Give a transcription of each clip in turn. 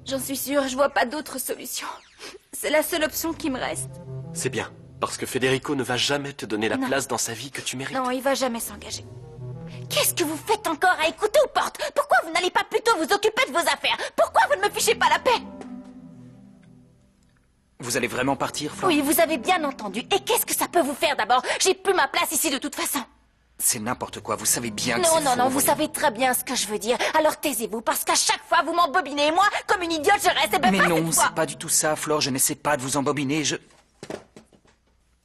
J'en suis sûre, je vois pas d'autre solution. C'est la seule option qui me reste. C'est bien, parce que Federico ne va jamais te donner la Non. place dans sa vie que tu mérites. Non, il va jamais s'engager. Qu'est-ce que vous faites encore à écouter aux portes? Pourquoi vous n'allez pas plutôt vous occuper de vos affaires? Pourquoi vous ne me fichez pas la paix? Vous allez vraiment partir, Flore? Oui, vous avez bien entendu. Et qu'est-ce que ça peut vous faire d'abord? J'ai plus ma place ici de toute façon. C'est n'importe quoi, vous savez bien que Non, c'est non, faux, non, vous voyons. savez très bien ce que je veux dire. Alors taisez-vous, parce qu'à chaque fois, vous m'embobinez. Et moi, comme une idiote, je reste. Et ben Mais pas non, cette fois. c'est pas du tout ça, Flore, je n'essaie pas de vous embobiner,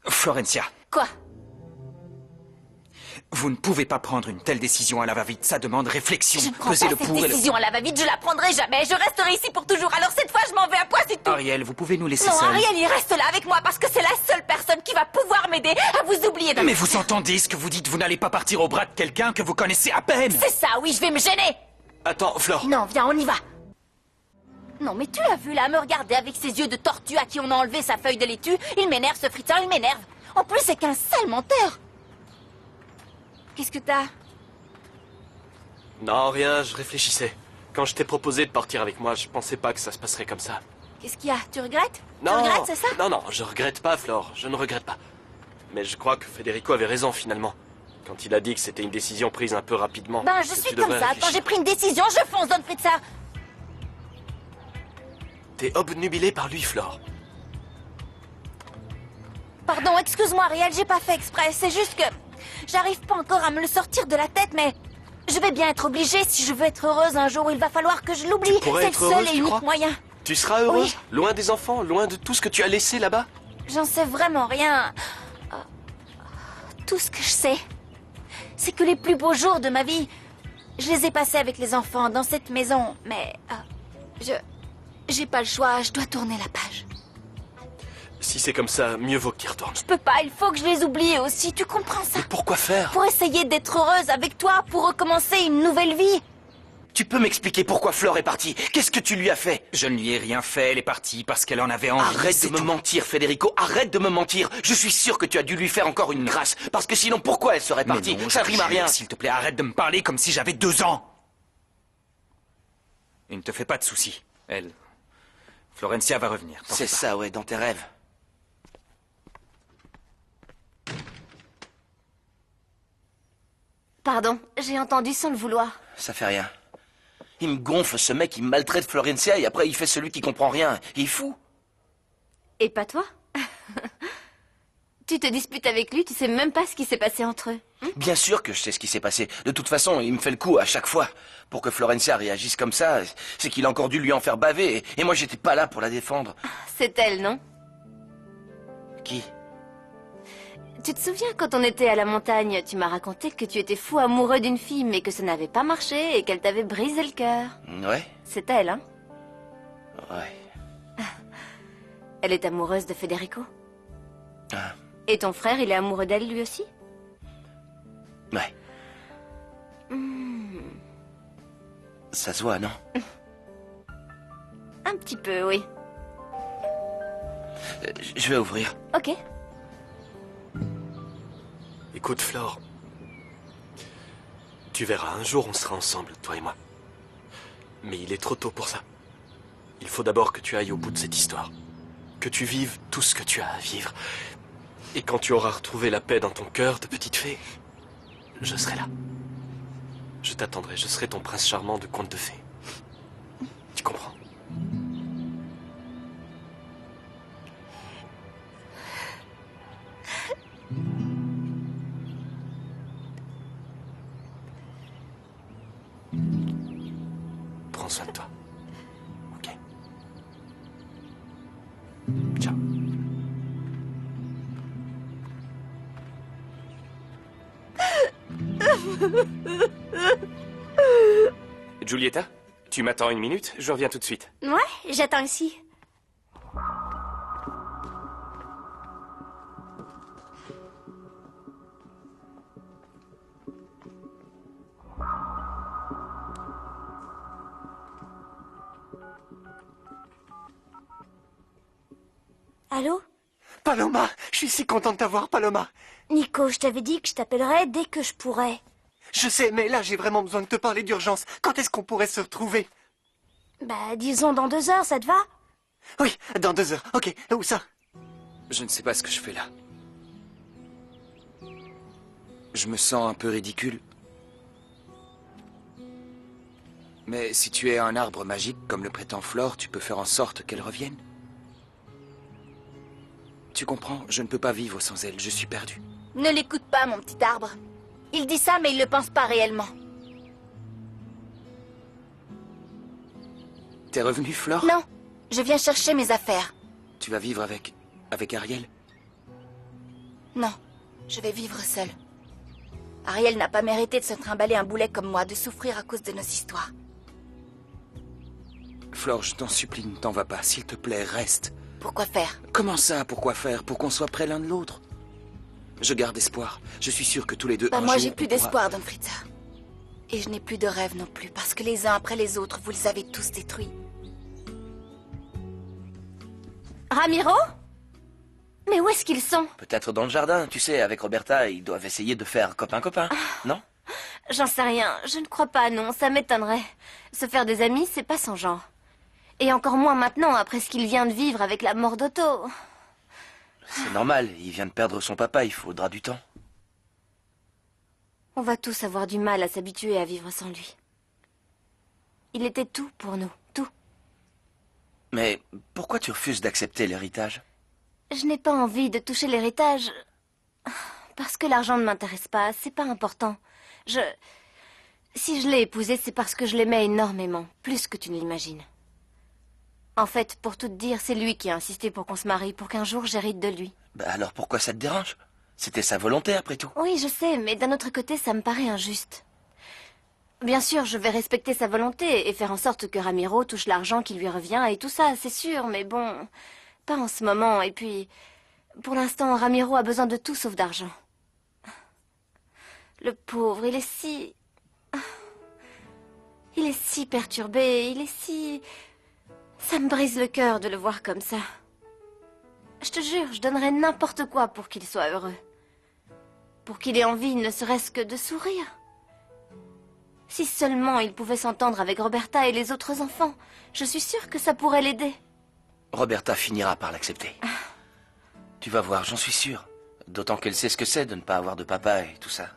Florencia, Quoi? vous ne pouvez pas prendre une telle décision à la va-vite, ça demande réflexion. Je ne prends Pesez pas le cette pour et le... décision à la va-vite, je la prendrai jamais. Je resterai ici pour toujours. Alors cette fois, je m'en vais à pois, c'est tout. Ariel, vous pouvez nous laisser Non, seuls. Ariel, il reste là avec moi parce que c'est la seule personne qui va pouvoir m'aider à vous oublier de... Mais vous entendez ce que vous dites, vous n'allez pas partir au bras de quelqu'un que vous connaissez à peine. C'est ça, oui, je vais me gêner. Attends, Flore. Non, viens, on y va. Non, mais tu l'as vu là, me regarder avec ses yeux de tortue à qui on a enlevé sa feuille de laitue. Il m'énerve, ce friteur, il m'énerve. En plus, c'est qu'un sale menteur. Qu'est-ce que t'as? Non, rien, je réfléchissais. Quand je t'ai proposé de partir avec moi, je pensais pas que ça se passerait comme ça. Qu'est-ce qu'il y a? Tu regrettes? Non, Tu regrettes, c'est ça? non, non, je regrette pas, Flore, je ne regrette pas. Mais je crois que Federico avait raison, finalement. Quand il a dit que c'était une décision prise un peu rapidement. Ben, je que suis tu comme devrais ça. Quand réfléchir. j'ai pris une décision, je fonce, Don Fritzer. T'es obnubilé par lui, Flore. Pardon, excuse-moi, Ariel, j'ai pas fait exprès. C'est juste que j'arrive pas encore à me le sortir de la tête, mais je vais bien être obligée. Si je veux être heureuse un jour, il va falloir que je l'oublie. Tu pourrais C'est être le seul heureuse, et tu unique crois moyen. Tu seras heureuse, Oui. loin des enfants, loin de tout ce que tu as laissé là-bas. J'en sais vraiment rien. Tout ce que je sais, c'est que les plus beaux jours de ma vie, je les ai passés avec les enfants dans cette maison. Mais j'ai pas le choix, je dois tourner la page. Si c'est comme ça, mieux vaut qu'il retourne. Je peux pas, il faut que je les oublie aussi, tu comprends ça? Mais pourquoi faire? Pour essayer d'être heureuse avec toi, pour recommencer une nouvelle vie. Tu peux m'expliquer pourquoi Flore est partie? Qu'est-ce que tu lui as fait? Je ne lui ai rien fait, elle est partie parce qu'elle en avait envie. Arrête c'est de me tout. mentir, Federico, arrête de me mentir. Je suis sûr que tu as dû lui faire encore une grâce. Parce que sinon, pourquoi elle serait Mais partie? non, Ça je te rime à jure, rien. S'il te plaît, arrête de me parler comme si j'avais 2 ans. Et ne te fais pas de soucis. Elle... Florencia va revenir. t'en C'est fais pas. ça, ouais, dans tes rêves. Pardon, j'ai entendu sans le vouloir. Ça fait rien. Il me gonfle, ce mec, il maltraite Florencia et après il fait celui qui comprend rien. Il est fou. Et pas toi? Tu te disputes avec lui, tu sais même pas ce qui s'est passé entre eux. Bien sûr que je sais ce qui s'est passé. De toute façon, il me fait le coup à chaque fois. Pour que Florencia réagisse comme ça, c'est qu'il a encore dû lui en faire baver. Et moi, j'étais pas là pour la défendre. C'est elle, non? Qui? Tu te souviens quand on était à la montagne, tu m'as raconté que tu étais fou amoureux d'une fille, mais que ça n'avait pas marché et qu'elle t'avait brisé le cœur. Ouais, C'est elle, hein? ouais. Elle est amoureuse de Federico. Ah, Et ton frère, il est amoureux d'elle lui aussi? ouais. Ça se voit, non? Un petit peu, oui. Je vais ouvrir. Ok. Écoute, Flore. Tu verras, un jour on sera ensemble, toi et moi. Mais il est trop tôt pour ça. Il faut d'abord que tu ailles au bout de cette histoire. Que tu vives tout ce que tu as à vivre. Et quand tu auras retrouvé la paix dans ton cœur de petite fée, je serai là. Je t'attendrai, je serai ton prince charmant de conte de fées. Tu comprends? Prends soin de toi. Ok? Ciao. Giulietta, tu m'attends une minute? Je reviens tout de suite. Ouais, j'attends ici. Allô? Paloma, je suis si content de t'avoir, Paloma. Nico, je t'avais dit que je t'appellerais dès que je pourrais. Je sais, mais là, j'ai vraiment besoin de te parler d'urgence. Quand est-ce qu'on pourrait se retrouver? Bah, disons dans 2 heures, ça te va? Oui, dans 2 heures. Ok, où ça? Je ne sais pas ce que je fais là. Je me sens un peu ridicule. Mais si tu es un arbre magique, comme le prétend Flore, tu peux faire en sorte qu'elle revienne. Tu comprends? Je ne peux pas vivre sans elle, je suis perdu. Ne l'écoute pas, mon petit arbre. Il dit ça, mais il le pense pas réellement. T'es revenu, Flore? Non, je viens chercher mes affaires. Tu vas vivre avec Ariel? Non, je vais vivre seule. Ariel n'a pas mérité de se trimballer un boulet comme moi, de souffrir à cause de nos histoires. Flore, je t'en supplie, ne t'en vas pas. S'il te plaît, reste. Pourquoi faire? Comment ça, pourquoi faire? Pour qu'on soit près l'un de l'autre. Je garde espoir. Je suis sûr que tous les deux... Bah un moi jour, j'ai plus on pourra- d'espoir, Don Fritzer. Et je n'ai plus de rêve non plus, parce que les uns après les autres, vous les avez tous détruits. Ramiro? Mais où est-ce qu'ils sont? Peut-être dans le jardin, tu sais, avec Roberta, ils doivent essayer de faire copain-copain, non? J'en sais rien, je ne crois pas, non, ça m'étonnerait. Se faire des amis, c'est pas son genre. Et encore moins maintenant, après ce qu'il vient de vivre avec la mort d'Otto. C'est normal, il vient de perdre son papa, il faudra du temps. On va tous avoir du mal à s'habituer à vivre sans lui. Il était tout pour nous, tout. Mais pourquoi tu refuses d'accepter l'héritage? Je n'ai pas envie de toucher l'héritage. Parce que l'argent ne m'intéresse pas, c'est pas important. Si je l'ai épousé, c'est parce que je l'aimais énormément, plus que tu ne l'imagines. En fait, pour tout te dire, c'est lui qui a insisté pour qu'on se marie, pour qu'un jour j'hérite de lui. Bah alors pourquoi ça te dérange? C'était sa volonté après tout. Oui, je sais, mais d'un autre côté, ça me paraît injuste. Bien sûr, je vais respecter sa volonté et faire en sorte que Ramiro touche l'argent qui lui revient et tout ça, c'est sûr, mais bon, pas en ce moment. Et puis, pour l'instant, Ramiro a besoin de tout sauf d'argent. Le pauvre, il est si... Il est si perturbé, il est si... Ça me brise le cœur de le voir comme ça. Je te jure, je donnerais n'importe quoi pour qu'il soit heureux. Pour qu'il ait envie, ne serait-ce que de sourire. Si seulement il pouvait s'entendre avec Roberta et les autres enfants, je suis sûre que ça pourrait l'aider. Roberta finira par l'accepter. Tu vas voir, j'en suis sûr. D'autant qu'elle sait ce que c'est de ne pas avoir de papa et tout ça.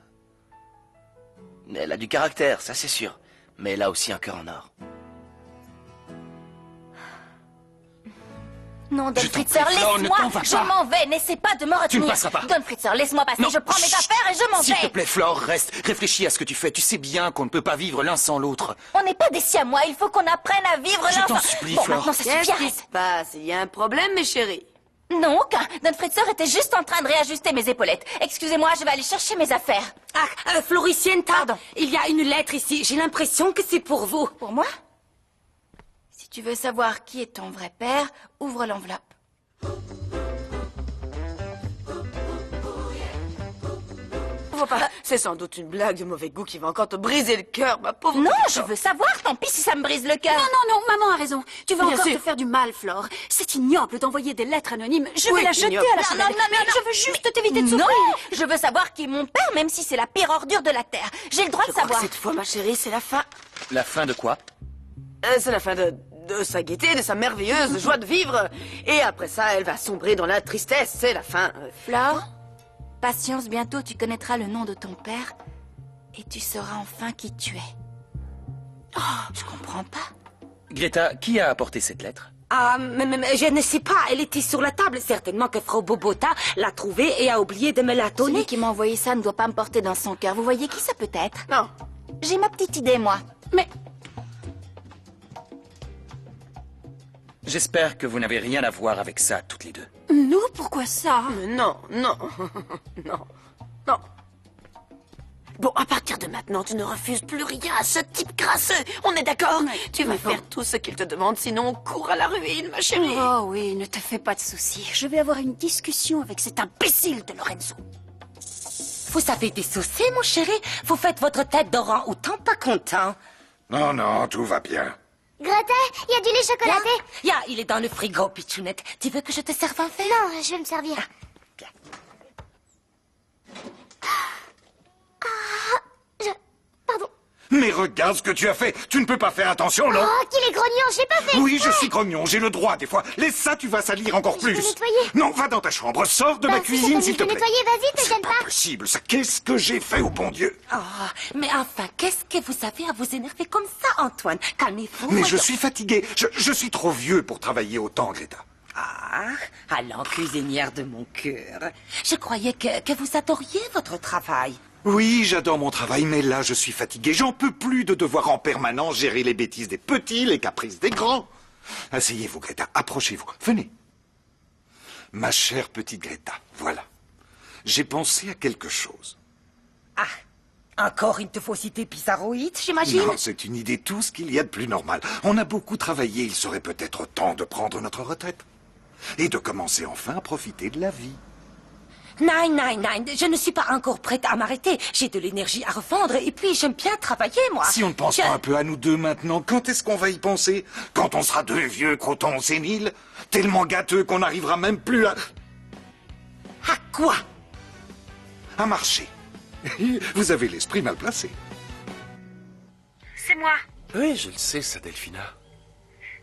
Elle a du caractère, ça c'est sûr. Mais elle a aussi un cœur en or. Non, Don Je t'en Fritzer, prie, Flore, ne laisse-moi. t'en vas Je pas. m'en vais. N'essaie pas de me retenir. ne passeras pas. Don Fritzer, laisse-moi passer. Non, Je prends mes chut. affaires et je m'en S'il te vais. plaît, Flore, reste. Réfléchis à ce que tu fais. Tu sais bien qu'on ne peut pas vivre l'un sans l'autre. On n'est pas des siamois. Il faut qu'on apprenne à vivre Je l'un t'en sans- supplie, Bon, Flore. maintenant ça Qu'est-ce suffit. qui Arrête. se passe? Il y a un problème, mes chéris? Non, aucun. Don Fritzer était juste en train de réajuster mes épaulettes. Excusez-moi, je vais aller chercher mes affaires. Ah, Floricienta, Pardon. il y a une lettre ici. J'ai l'impression que c'est pour vous. Pour moi? Si tu veux savoir qui est ton vrai père, ouvre l'enveloppe. C'est sans doute une blague de mauvais goût qui va encore te briser le cœur, ma pauvre. Non, petite je Flore. veux savoir. Tant pis si ça me brise le cœur. Non, maman a raison. Tu vas Bien encore sûr. te faire du mal, Flore. C'est ignoble d'envoyer des lettres anonymes. Je Oui, vais la jeter ignoble. à la Non, poubelle. non, non, Mais non. je veux juste t'éviter de Non, souffrir. je veux savoir qui est mon père, même si c'est la pire ordure de la terre. J'ai le droit Je de crois savoir. que cette fois, ma chérie, c'est la fin. La fin de quoi? C'est la fin de sa gaieté, de sa merveilleuse joie de vivre. Et après ça, elle va sombrer dans la tristesse. C'est la fin. Flore, patience, bientôt tu connaîtras le nom de ton père et tu sauras enfin qui tu es. Oh, je comprends pas. Greta, qui a apporté cette lettre? Ah, mais je ne sais pas. Elle était sur la table. Certainement que Frau Bobota l'a trouvée et a oublié de me la Celui donner. qui m'a envoyé ça ne doit pas me porter dans son cœur. Vous voyez qui ça peut être? Non. J'ai ma petite idée, moi. Mais J'espère que vous n'avez rien à voir avec ça, toutes les deux. nous, pourquoi ça? Mais non, non, non, non. Bon, à partir de maintenant, tu ne refuses plus rien à ce type crasseux. On est d'accord? Tu vas faire tout ce qu'il te demande, sinon on court à la ruine, ma chérie. Oh oui, ne te fais pas de soucis. Je vais avoir une discussion avec cet imbécile de Lorenzo. Vous avez des soucis, mon chéri? Vous faites votre tête d'orang autant pas content. Non, non, tout va bien. Greta, il y a du lait chocolaté? Ya, il est dans le frigo, Pichounette. Tu veux que je te serve un verre? Non, je vais me servir. Pardon. Mais regarde ce que tu as fait. Tu ne peux pas faire attention, non? Oh, qu'il est grognon, j'ai pas fait Oui, exprès. je suis grognon, j'ai le droit des fois. Laisse ça, tu vas salir encore Je vais plus. nettoyer. Non, va dans ta chambre, sors de ma Si cuisine, t'as s'il te envie de plaît. nettoyer, vas-y, te C'est gêne pas pas. possible, ça. Qu'est-ce que j'ai fait au bon Dieu? Oh, mais enfin, qu'est-ce que vous avez à vous énerver comme ça, Antoine? Calmez-vous. Mais je suis fatigué. Je suis trop vieux pour travailler autant, Greta. Ah, allons, cuisinière de mon cœur. Je croyais que vous adoriez votre travail. Oui, j'adore mon travail, mais là, je suis fatigué. J'en peux plus de devoir en permanence gérer les bêtises des petits, les caprices des grands. Asseyez-vous, Greta. Approchez-vous. Venez. Ma chère petite Greta, voilà. J'ai pensé à quelque chose. Ah, encore une teufosité bizarroïde, j'imagine? Non, c'est une idée tout ce qu'il y a de plus normal. On a beaucoup travaillé, il serait peut-être temps de prendre notre retraite. Et de commencer enfin à profiter de la vie. Non, non, non, je ne suis pas encore prête à m'arrêter. J'ai de l'énergie à refondre et puis j'aime bien travailler, moi. Si on ne pense pas un peu à nous deux maintenant, quand est-ce qu'on va y penser? Quand on sera deux vieux crotons séniles, tellement gâteux qu'on n'arrivera même plus à... À quoi? à marcher. Vous avez l'esprit mal placé. C'est moi. Oui, je le sais, ça, Delphina.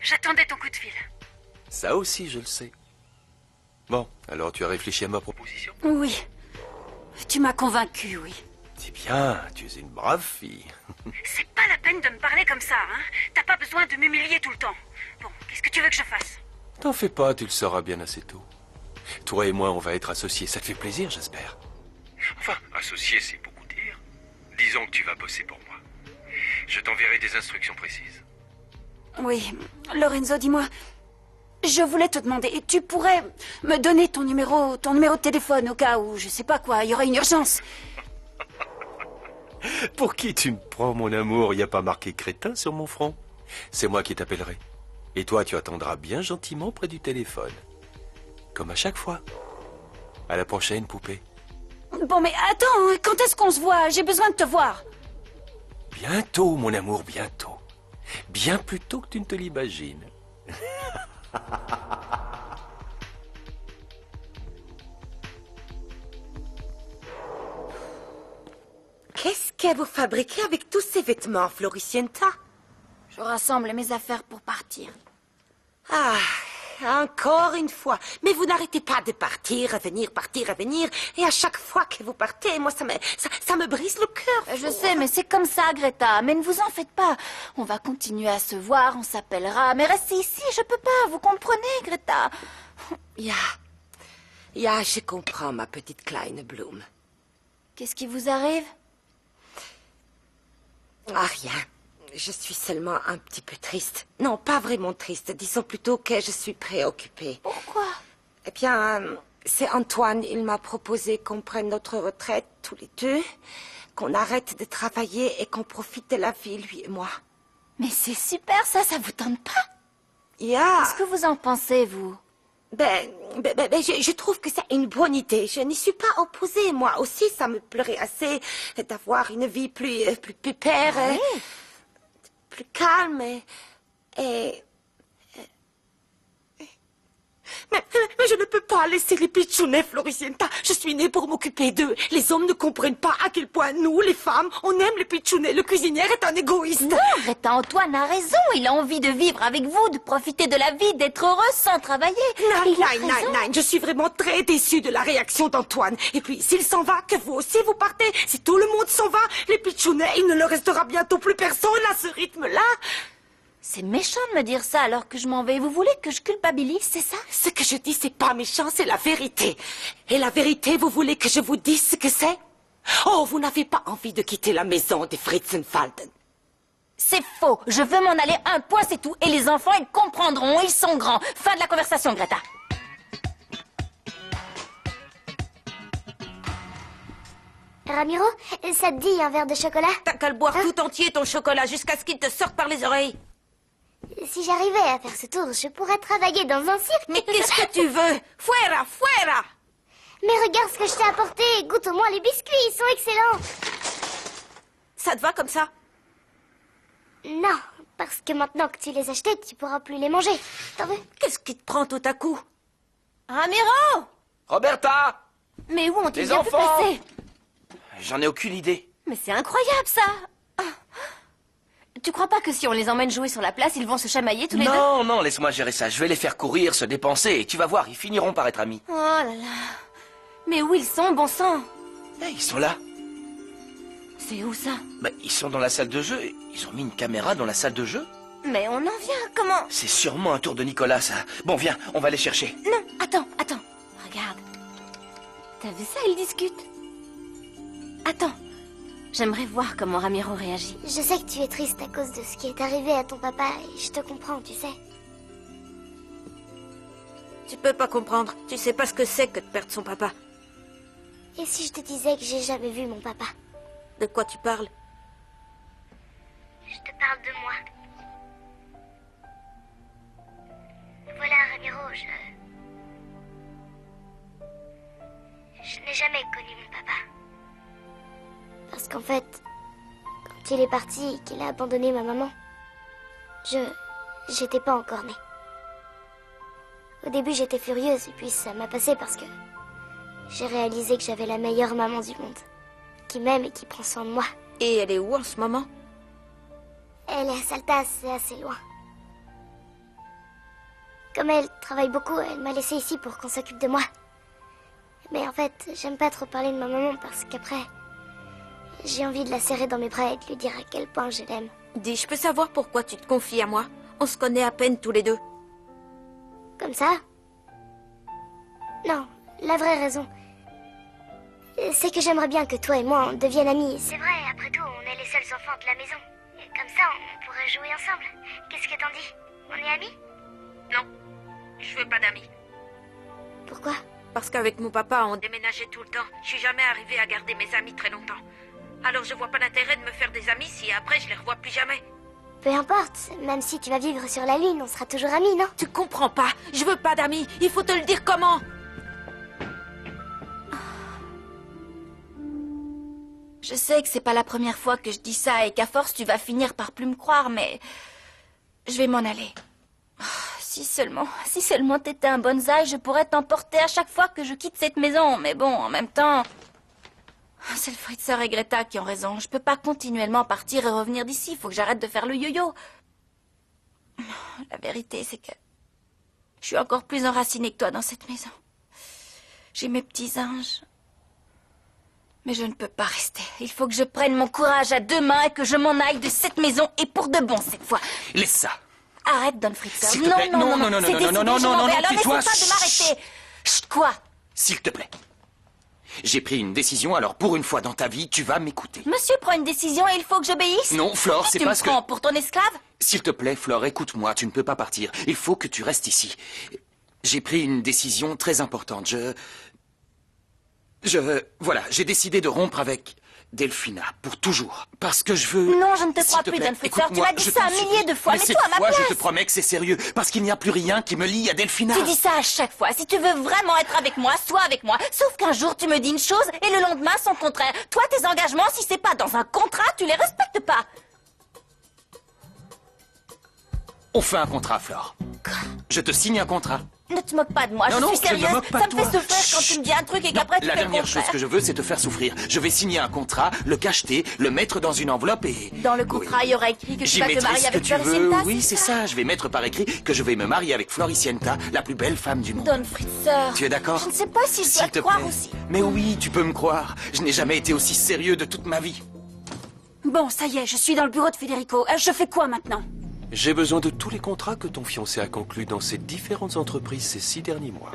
J'attendais ton coup de fil. Ça aussi, je le sais. Bon, alors tu as réfléchi à ma proposition? Oui. Tu m'as convaincu, oui. C'est bien, tu es une brave fille. C'est pas la peine de me parler comme ça, hein. T'as pas besoin de m'humilier tout le temps. Bon, qu'est-ce que tu veux que je fasse? T'en fais pas, tu le sauras bien assez tôt. Toi et moi, on va être associés. Ça te fait plaisir, j'espère? Enfin, associé, c'est beaucoup dire. Disons que tu vas bosser pour moi. Je t'enverrai des instructions précises. Oui, Lorenzo, dis-moi. Je voulais te demander, tu pourrais me donner ton numéro de téléphone au cas où, je sais pas quoi, il y aurait une urgence. Pour qui tu me prends, mon amour? Il n'y a pas marqué crétin sur mon front. C'est moi qui t'appellerai. Et toi, tu attendras bien gentiment près du téléphone. Comme à chaque fois. À la prochaine, poupée. Bon, mais attends, quand est-ce qu'on se voit? J'ai besoin de te voir. Bientôt, mon amour, bientôt. Bien plus tôt que tu ne te l'imagines. Qu'est-ce que vous fabriquez avec tous ces vêtements, Floricienta? Je rassemble mes affaires pour partir. Ah, encore une fois. Mais vous n'arrêtez pas de partir, revenir, et à chaque fois que vous partez, moi, ça me brise le cœur. Je sais, mais c'est comme ça, Greta. Mais ne vous en faites pas. On va continuer à se voir, on s'appellera. Mais restez ici, je peux pas. Vous comprenez, Greta? Ya, je comprends, ma petite Kleine Bloom. Qu'est-ce qui vous arrive? Ah, rien. Je suis seulement un petit peu triste. Non, pas vraiment triste. Disons plutôt que je suis préoccupée. Pourquoi? Eh bien, c'est Antoine. Il m'a proposé qu'on prenne notre retraite tous les deux, qu'on arrête de travailler et qu'on profite de la vie, lui et moi. Mais c'est super, ça vous tente pas? Ya. Qu'est-ce que vous en pensez, vous? Je trouve que c'est une bonne idée. Je n'y suis pas opposée. Moi aussi, ça me plairait assez d'avoir une vie plus pépère, Oui. plus calme Mais je ne peux pas laisser les pitchounets, Floricienta. Je suis née pour m'occuper d'eux. Les hommes ne comprennent pas à quel point nous, les femmes, on aime les pitchounets. Le cuisinier est un égoïste. Non, Greta, Antoine a raison. Il a envie de vivre avec vous, de profiter de la vie, d'être heureux sans travailler. Non, je suis vraiment très déçue de la réaction d'Antoine. Et puis, s'il s'en va, que vous aussi vous partez. Si tout le monde s'en va, les pitchounets, il ne leur restera bientôt plus personne à ce rythme-là. C'est méchant de me dire ça alors que je m'en vais. Vous voulez que je culpabilise, c'est ça? Ce que je dis, c'est pas méchant, c'est la vérité. Et la vérité, vous voulez que je vous dise ce que c'est? Oh, vous n'avez pas envie de quitter la maison des Fritzenfalden. C'est faux. Je veux m'en aller, un point, c'est tout. Et les enfants, ils comprendront, ils sont grands. Fin de la conversation, Greta. Ramiro, ça te dit un verre de chocolat? T'as qu'à le boire tout entier, ton chocolat, jusqu'à ce qu'il te sorte par les oreilles. Si j'arrivais à faire ce tour, je pourrais travailler dans un cirque. Mais qu'est-ce que tu veux? Fuera, fuera! Mais regarde ce que je t'ai apporté. Goûte au moins les biscuits, ils sont excellents. Ça te va comme ça? Non, parce que maintenant que tu les as achetés, tu pourras plus les manger. T'en veux? Qu'est-ce qui te prend tout à coup? Ramiro! Roberta! Mais où ont-ils Les bien pu enfants! passer? J'en ai aucune idée. Mais c'est incroyable, ça! Tu crois pas que si on les emmène jouer sur la place, ils vont se chamailler tous les deux? Non, non, laisse-moi gérer ça. Je vais les faire courir, se dépenser, et tu vas voir, ils finiront par être amis. Oh là là. Mais où ils sont, bon sang? Eh, ils sont là. C'est où ça? Bah, ils sont dans la salle de jeu. Ils ont mis une caméra dans la salle de jeu. Mais on en vient, comment? C'est sûrement un tour de Nicolas, ça. Bon, viens, on va les chercher. Non, attends. Regarde. T'as vu ça, ils discutent. Attends. J'aimerais voir comment Ramiro réagit. Je sais que tu es triste à cause de ce qui est arrivé à ton papa et je te comprends, tu sais. Tu peux pas comprendre. Tu sais pas ce que c'est que de perdre son papa. Et si je te disais que j'ai jamais vu mon papa? De quoi tu parles? Je te parle de moi. Voilà, Ramiro, je n'ai jamais connu mon papa. Parce qu'en fait, quand il est parti et qu'il a abandonné ma maman, j'étais pas encore née. Au début, j'étais furieuse et puis ça m'a passé parce que j'ai réalisé que j'avais la meilleure maman du monde, qui m'aime et qui prend soin de moi. Et elle est où en ce moment? Elle est à Salta, c'est assez loin. Comme elle travaille beaucoup, elle m'a laissé ici pour qu'on s'occupe de moi. Mais en fait, j'aime pas trop parler de ma maman parce qu'après, j'ai envie de la serrer dans mes bras et de lui dire à quel point je l'aime. Dis, je peux savoir pourquoi tu te confies à moi? On se connaît à peine tous les deux. Comme ça? Non, la vraie raison, c'est que j'aimerais bien que toi et moi, on devienne amis. C'est vrai, après tout, on est les seuls enfants de la maison. Et comme ça, on pourrait jouer ensemble. Qu'est-ce que t'en dis? On est amis? Non, je veux pas d'amis. Pourquoi? Parce qu'avec mon papa, on déménageait tout le temps. Je suis jamais arrivée à garder mes amis très longtemps. Alors je vois pas l'intérêt de me faire des amis si après je les revois plus jamais. Peu importe, même si tu vas vivre sur la Lune, on sera toujours amis, non? Tu comprends pas, je veux pas d'amis. Il faut te le dire comment? Je sais que c'est pas la première fois que je dis ça et qu'à force tu vas finir par plus me croire, mais je vais m'en aller. Si seulement t'étais un bonsaï, je pourrais t'emporter à chaque fois que je quitte cette maison. Mais bon, en même temps, c'est le Fritzer et Greta qui ont raison. Je peux pas continuellement partir et revenir d'ici. Il faut que j'arrête de faire le yo-yo. La vérité, c'est que je suis encore plus enracinée que toi dans cette maison. J'ai mes petits anges. Mais je ne peux pas rester. Il faut que je prenne mon courage à deux mains et que je m'en aille de cette maison et pour de bon cette fois. Laisse ça. Arrête, Don Fritzer. S'il te plaît. Non, c'est décidé, je m'en vais. Alors n'essaie pas de m'arrêter. Chut, quoi? S'il te plaît. J'ai pris une décision, alors pour une fois dans ta vie, tu vas m'écouter. Monsieur prend une décision et il faut que j'obéisse? Non, Flore, c'est pas ce que... Tu me prends pour ton esclave? S'il te plaît, Flore, écoute-moi, tu ne peux pas partir. Il faut que tu restes ici. J'ai pris une décision très importante. Voilà, j'ai décidé de rompre avec Delphina, pour toujours. Parce que je veux... Non, je ne te crois plus, Don Fritzer. Tu m'as dit ça un millier de fois, mais toi, à ma place... je te promets que c'est sérieux, parce qu'il n'y a plus rien qui me lie à Delphina. Tu dis ça à chaque fois. Si tu veux vraiment être avec moi, sois avec moi. Sauf qu'un jour, tu me dis une chose et le lendemain, son contraire. Toi, tes engagements, si c'est pas dans un contrat, tu les respectes pas. On fait un contrat, Flore. Quoi? Je te signe un contrat. Ne te moque pas de moi, je suis sérieuse. Ça me fait souffrir quand tu me dis un truc et qu'après tu fais le contraire. La dernière chose que je veux, c'est te faire souffrir. Je vais signer un contrat, le cacheter, le mettre dans une enveloppe et... Dans le contrat, il y aura écrit que tu vas te marier avec Floricienta. Oui, c'est ça. Je vais mettre par écrit que je vais me marier avec Floricienta, la plus belle femme du monde. Don Fritzer. Tu es d'accord? Je ne sais pas si je dois te croire aussi. Mais oui, tu peux me croire. Je n'ai jamais été aussi sérieux de toute ma vie. Bon, ça y est, je suis dans le bureau de Federico. Je fais quoi maintenant? J'ai besoin de tous les contrats que ton fiancé a conclus dans ces différentes entreprises ces 6 derniers mois.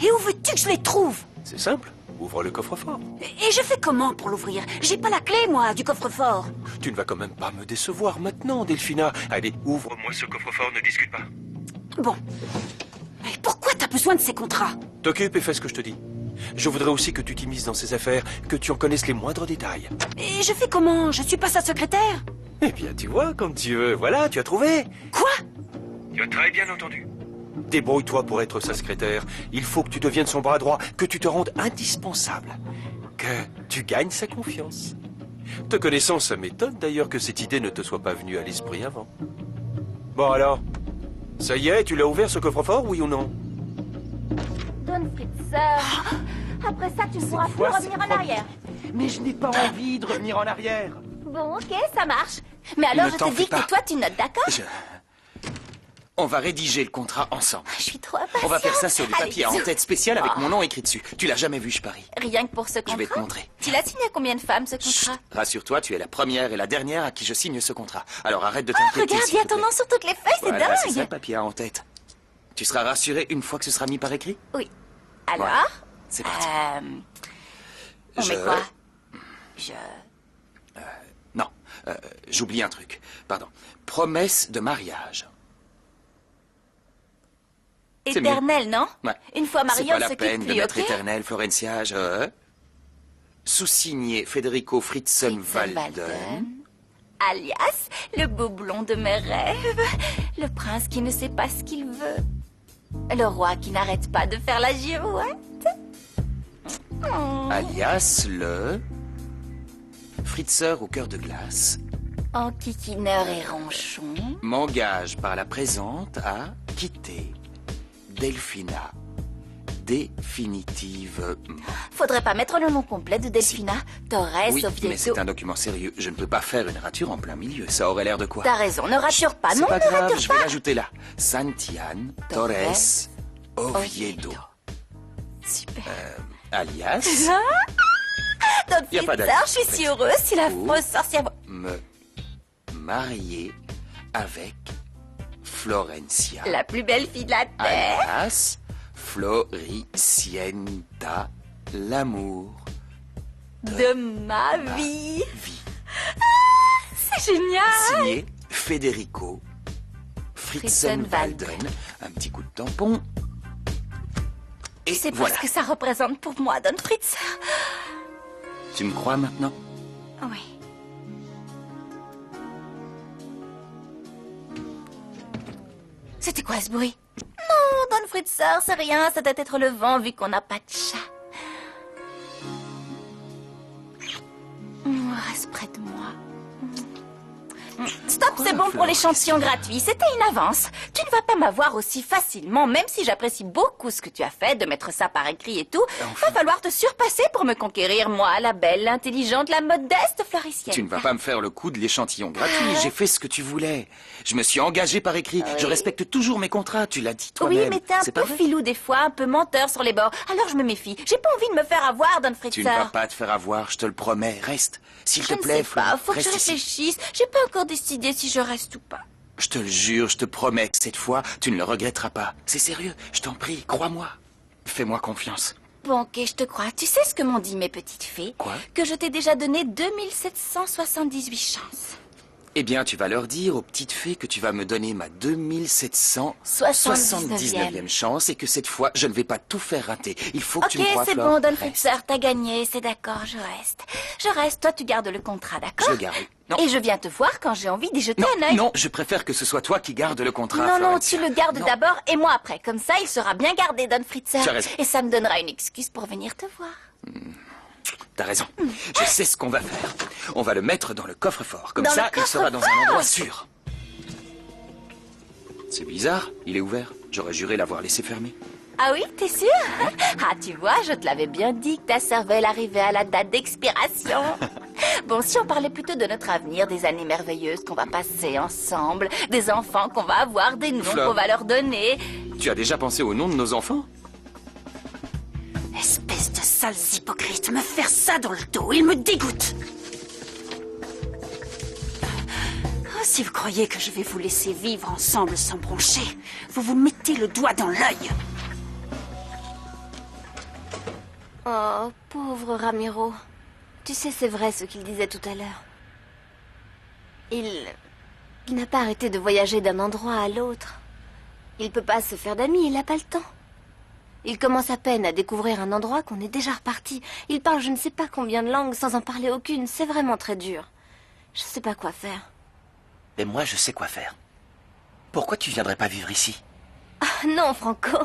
Et où veux-tu que je les trouve? C'est simple, ouvre le coffre-fort. Et je fais comment pour l'ouvrir? J'ai pas la clé, moi, du coffre-fort. Tu ne vas quand même pas me décevoir maintenant, Delphina. Allez, ouvre-moi ce coffre-fort, ne discute pas. Bon. Mais pourquoi t'as besoin de ces contrats? T'occupe et fais ce que je te dis. Je voudrais aussi que tu t'immisces dans ces affaires, que tu en connaisses les moindres détails. Et je fais comment? Je suis pas sa secrétaire? Eh bien, tu vois, comme tu veux. Voilà, tu as trouvé. Quoi? Tu as très bien entendu. Débrouille-toi pour être sa secrétaire. Il faut que tu deviennes son bras droit, que tu te rendes indispensable, que tu gagnes sa confiance. Te connaissant, ça m'étonne d'ailleurs que cette idée ne te soit pas venue à l'esprit avant. Bon alors, ça y est, tu l'as ouvert ce coffre-fort, oui ou non? Don Fritzer. Après ça, tu ne pourras plus revenir en arrière. Mais je n'ai pas envie de revenir en arrière. Bon, ok, ça marche. Mais alors Ne je t'en te dis fais pas. que toi tu notes, d'accord? On va rédiger le contrat ensemble. Je suis trop impatiente. On va faire ça sur du papier à Allez, en-tête spécial avec Oh. mon nom écrit dessus. Tu l'as jamais vu, je parie. Rien que pour ce contrat. Je vais te montrer. Tu l'as signé à combien de femmes, ce contrat? Rassure-toi, tu es la première et la dernière à qui je signe ce contrat. Alors arrête de Oh, t'inquiéter. regarde, il y a ton nom sur toutes les feuilles, c'est Voilà, c'est ça le dingue. papier à en-tête. Tu seras rassuré une fois que ce sera mis par écrit? Oui. Alors? Voilà. C'est parti. On met quoi? Je... Non, j'oublie un truc. Pardon. Promesse de mariage. C'est mieux. Éternel, non? Ouais. Une fois marié, C'est pas on la se peine quitte de plus, mettre ok? éternel, Florencia. Sous-signé Federico Fritzenwalden. Alias, le beau blond de mes rêves. Le prince qui ne sait pas ce qu'il veut. Le roi qui n'arrête pas de faire la girouette. Alias le... Fritzer au cœur de glace. Enquiquineur et ronchon. M'engage par la présente à quitter Delphina définitivement. Faudrait pas mettre le nom complet de Delphina. Torres Oui, mais Oviedo. c'est un document sérieux. Je ne peux pas faire une rature en plein milieu. Ça aurait l'air de quoi? T'as raison, ne rature pas. C'est Non, pas ne grave, rature je pas. vais l'ajouter là. Santian Torres Oviedo. Super. Alias Don Y a pas Fritzer, d'alias. je suis si heureuse si la Pour fausse sorcière... me marier avec Florencia. La plus belle fille de la Terre. Alias Floricienta, l'amour De ma vie. Ah, c'est génial. signé Federico Fritzenwalden. Un petit coup de tampon. Et C'est voilà. pas ce que ça représente pour moi, Don Fritzer. Tu me crois maintenant? Oui. C'était quoi ce bruit? Non, Don Fritzer, c'est rien, ça doit être le vent vu qu'on n'a pas de chat. Reste près de moi. Stop, c'est bon pour l'échantillon gratuit. C'était une avance. Tu ne vas pas m'avoir aussi facilement, même si j'apprécie beaucoup ce que tu as fait, de mettre ça par écrit et tout. Va falloir te surpasser pour me conquérir, moi, la belle, l'intelligente, la modeste Floricienne. Tu ne vas pas me faire le coup de l'échantillon gratuit. J'ai fait ce que tu voulais. Je me suis engagé par écrit. Je respecte toujours mes contrats. Tu l'as dit toi-même. Oui, mais t'es un C'est peu pas vrai? filou des fois, un peu menteur sur les bords. Alors je me méfie. J'ai pas envie de me faire avoir, Don Fritzer. Tu ne vas pas te faire avoir, je te le promets. Reste. S'il te Je plaît, ne sais pas, Flo, faut que je reste ici. réfléchisse. J'ai pas encore décidé si je reste ou pas. Je te le jure, je te promets que cette fois, tu ne le regretteras pas. C'est sérieux, je t'en prie, crois-moi. Fais-moi confiance. Bon, ok, je te crois. Tu sais ce que m'ont dit mes petites fées? Quoi? Que je t'ai déjà donné 2778 chances. Eh bien, tu vas leur dire aux petites fées que tu vas me donner ma 2779e chance et que cette fois, je ne vais pas tout faire rater. Il faut que tu me crois, Ok, c'est Flore. bon, Don Reste. Fritzer, t'as gagné, c'est d'accord, je reste. Je reste, toi tu gardes le contrat, d'accord? Je le garde. Non. Et je viens te voir quand j'ai envie d'y jeter Non, un œil. non, je préfère que ce soit toi qui gardes le contrat, Non, non, Florencia. tu le gardes Non. d'abord et moi après. Comme ça, il sera bien gardé, Don Fritzer. Tu as raison. Et ça me donnera une excuse pour venir te voir. T'as raison. Je sais ce qu'on va faire. On va le mettre dans le coffre-fort. Comme Dans ça, le il sera dans un coffre-fort endroit sûr. C'est bizarre, il est ouvert. J'aurais juré l'avoir laissé fermé. Ah oui, t'es sûr? Ah, tu vois, je te l'avais bien dit que ta cervelle arrivait à la date d'expiration. Bon, si on parlait plutôt de notre avenir, des années merveilleuses qu'on va passer ensemble, des enfants qu'on va avoir, des noms Flore. qu'on va leur donner. Tu as déjà pensé au nom de nos enfants? Espèce de sales hypocrites, me faire ça dans le dos, il me dégoûte. Oh, si vous croyez que je vais vous laisser vivre ensemble sans broncher, vous vous mettez le doigt dans l'œil. Oh, pauvre Ramiro. Tu sais, c'est vrai ce qu'il disait tout à l'heure. Il n'a pas arrêté de voyager d'un endroit à l'autre. Il peut pas se faire d'amis, il n'a pas le temps. Il commence à peine à découvrir un endroit qu'on est déjà reparti. Il parle je ne sais pas combien de langues sans en parler aucune. C'est vraiment très dur. Je sais pas quoi faire. Et moi, je sais quoi faire. Pourquoi tu viendrais pas vivre ici? Ah, non, Franco.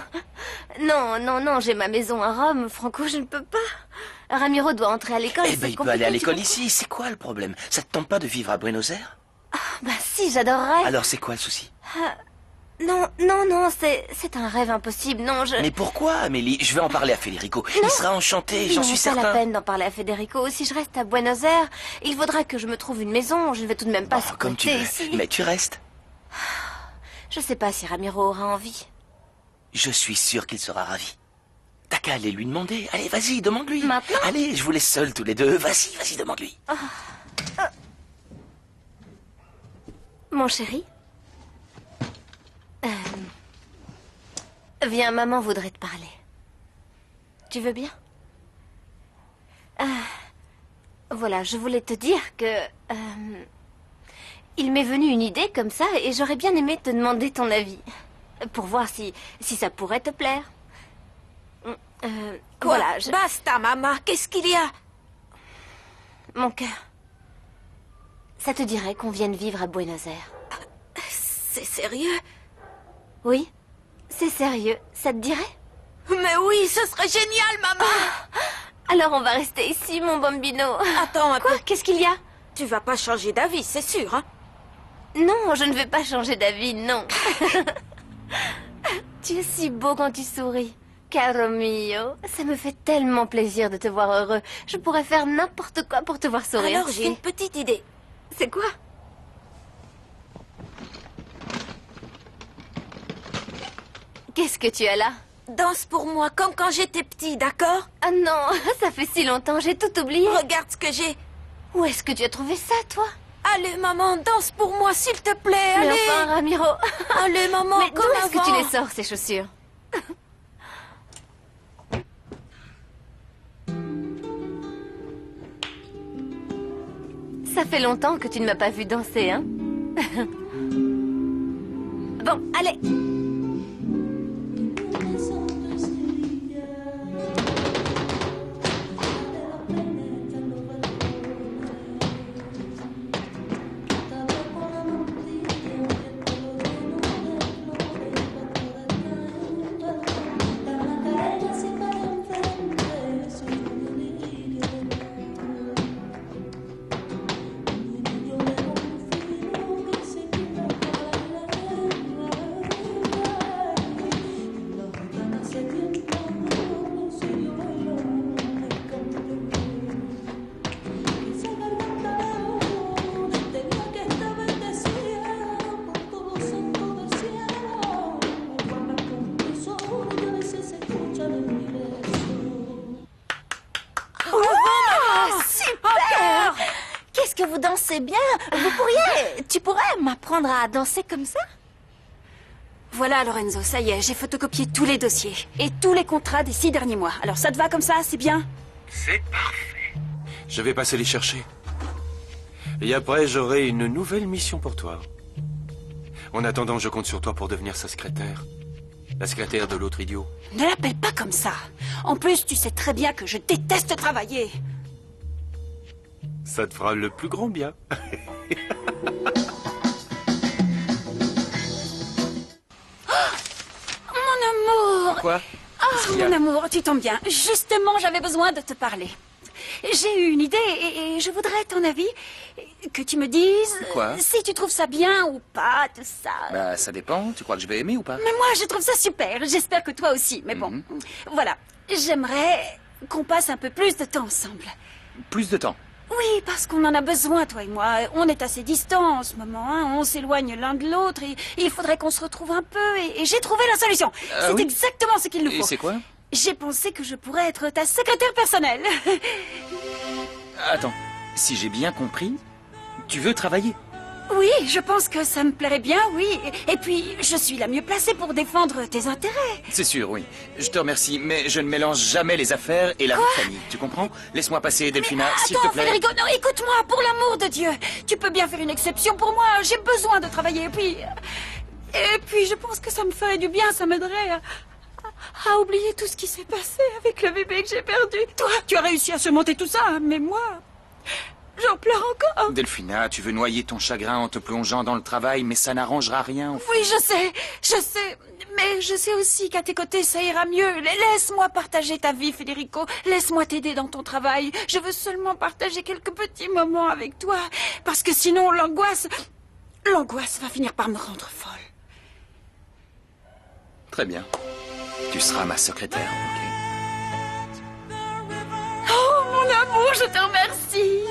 Non, non, non, j'ai ma maison à Rome. Franco, je ne peux pas. Ramiro doit entrer à l'école. Eh c'est ben, il peut compliqué, aller à tu l'école comprends? ici. C'est quoi le problème? Ça te tente pas de vivre à Buenos Aires? Bah si, j'adorerais. Alors, c'est quoi le souci? Non, non, non, c'est un rêve impossible. Non, je... Mais pourquoi, Amélie? Je vais en parler à Federico. Il sera enchanté, j'en suis Non, pas la certain. peine d'en parler à Federico. Si je reste à Buenos Aires, il faudra que je me trouve une maison. Je ne vais tout de même pas Comme tu veux, ici. mais tu restes. Je sais pas si Ramiro aura envie. Je suis sûr qu'il sera ravi. T'as qu'à aller lui demander. Allez, vas-y, demande-lui. Maintenant? Allez, je vous laisse seuls tous les deux. Vas-y, vas-y, demande-lui. Mon chéri? Viens, maman voudrait te parler. Tu veux bien? Voilà, je voulais te dire que... il m'est venu une idée comme ça et j'aurais bien aimé te demander ton avis. Pour voir si ça pourrait te plaire. Voilà, Basta, maman, qu'est-ce qu'il y a? Mon cœur. Ça te dirait qu'on vienne vivre à Buenos Aires? C'est sérieux? Oui, c'est sérieux. Ça te dirait? Mais oui, ce serait génial, maman! Alors on va rester ici, mon bambino. Attends un peu. Quoi? Qu'est-ce qu'il y a? Tu vas pas changer d'avis, c'est sûr, hein? Non, je ne vais pas changer d'avis, non. Tu es si beau quand tu souris. Caro mio, ça me fait tellement plaisir de te voir heureux. Je pourrais faire n'importe quoi pour te voir sourire. Alors j'ai une petite idée. C'est quoi? Qu'est-ce que tu as là? Danse pour moi comme quand j'étais petit, d'accord? Ah non, ça fait si longtemps, j'ai tout oublié. Regarde ce que j'ai. Où est-ce que tu as trouvé ça, toi? Allez, maman, danse pour moi, s'il te plaît, Mais allez. enfin, Ramiro. Allez, maman, Mais d'où comme est-ce que avant. tu les sors, ces chaussures? Ça fait longtemps que tu ne m'as pas vu danser, hein? Bon, allez. Vous dansez bien. Vous pourriez... Tu pourrais m'apprendre à danser comme ça? Voilà, Lorenzo, ça y est, j'ai photocopié tous les dossiers. Et tous les contrats des 6 derniers mois. Alors ça te va comme ça, c'est bien? C'est parfait. Je vais passer les chercher. Et après, j'aurai une nouvelle mission pour toi. En attendant, je compte sur toi pour devenir sa secrétaire. La secrétaire de l'autre idiot. Ne l'appelle pas comme ça. En plus, tu sais très bien que je déteste travailler. Ça te fera le plus grand bien. Mon amour! Quoi? Oh, mon amour, tu tombes bien. Justement, j'avais besoin de te parler. J'ai eu une idée et je voudrais ton avis. Que tu me dises Quoi? Si tu trouves ça bien ou pas, tout ça. Bah, ça dépend. Tu crois que je vais aimer ou pas? Mais moi, je trouve ça super. J'espère que toi aussi. Mais bon, voilà. J'aimerais qu'on passe un peu plus de temps ensemble. Plus de temps. Oui, parce qu'on en a besoin, toi et moi. On est assez distants en ce moment, hein. On s'éloigne l'un de l'autre et il faudrait qu'on se retrouve un peu. Et j'ai trouvé la solution. C'est oui exactement ce qu'il nous faut. Et c'est quoi? J'ai pensé que je pourrais être ta secrétaire personnelle. Attends, si j'ai bien compris, tu veux travailler? Oui, je pense que ça me plairait bien, oui. Et puis, je suis la mieux placée pour défendre tes intérêts. C'est sûr, oui. Je te remercie, mais je ne mélange jamais les affaires et la vie de famille. Tu comprends? Laisse-moi passer, Delphina, s'il te Attends, plaît. Federico, non, écoute-moi, pour l'amour de Dieu. Tu peux bien faire une exception pour moi. J'ai besoin de travailler. Et puis, je pense que ça me ferait du bien, ça m'aiderait à oublier tout ce qui s'est passé avec le bébé que j'ai perdu. Toi, tu as réussi à surmonter tout ça, hein, mais moi, j'en pleure encore. Delphina, tu veux noyer ton chagrin en te plongeant dans le travail, mais ça n'arrangera rien. Au fond. Oui, je sais. Mais je sais aussi qu'à tes côtés, ça ira mieux. Laisse-moi partager ta vie, Federico. Laisse-moi t'aider dans ton travail. Je veux seulement partager quelques petits moments avec toi. Parce que sinon, l'angoisse va finir par me rendre folle. Très bien. Tu seras ma secrétaire, ok? Oh, mon amour, je te remercie.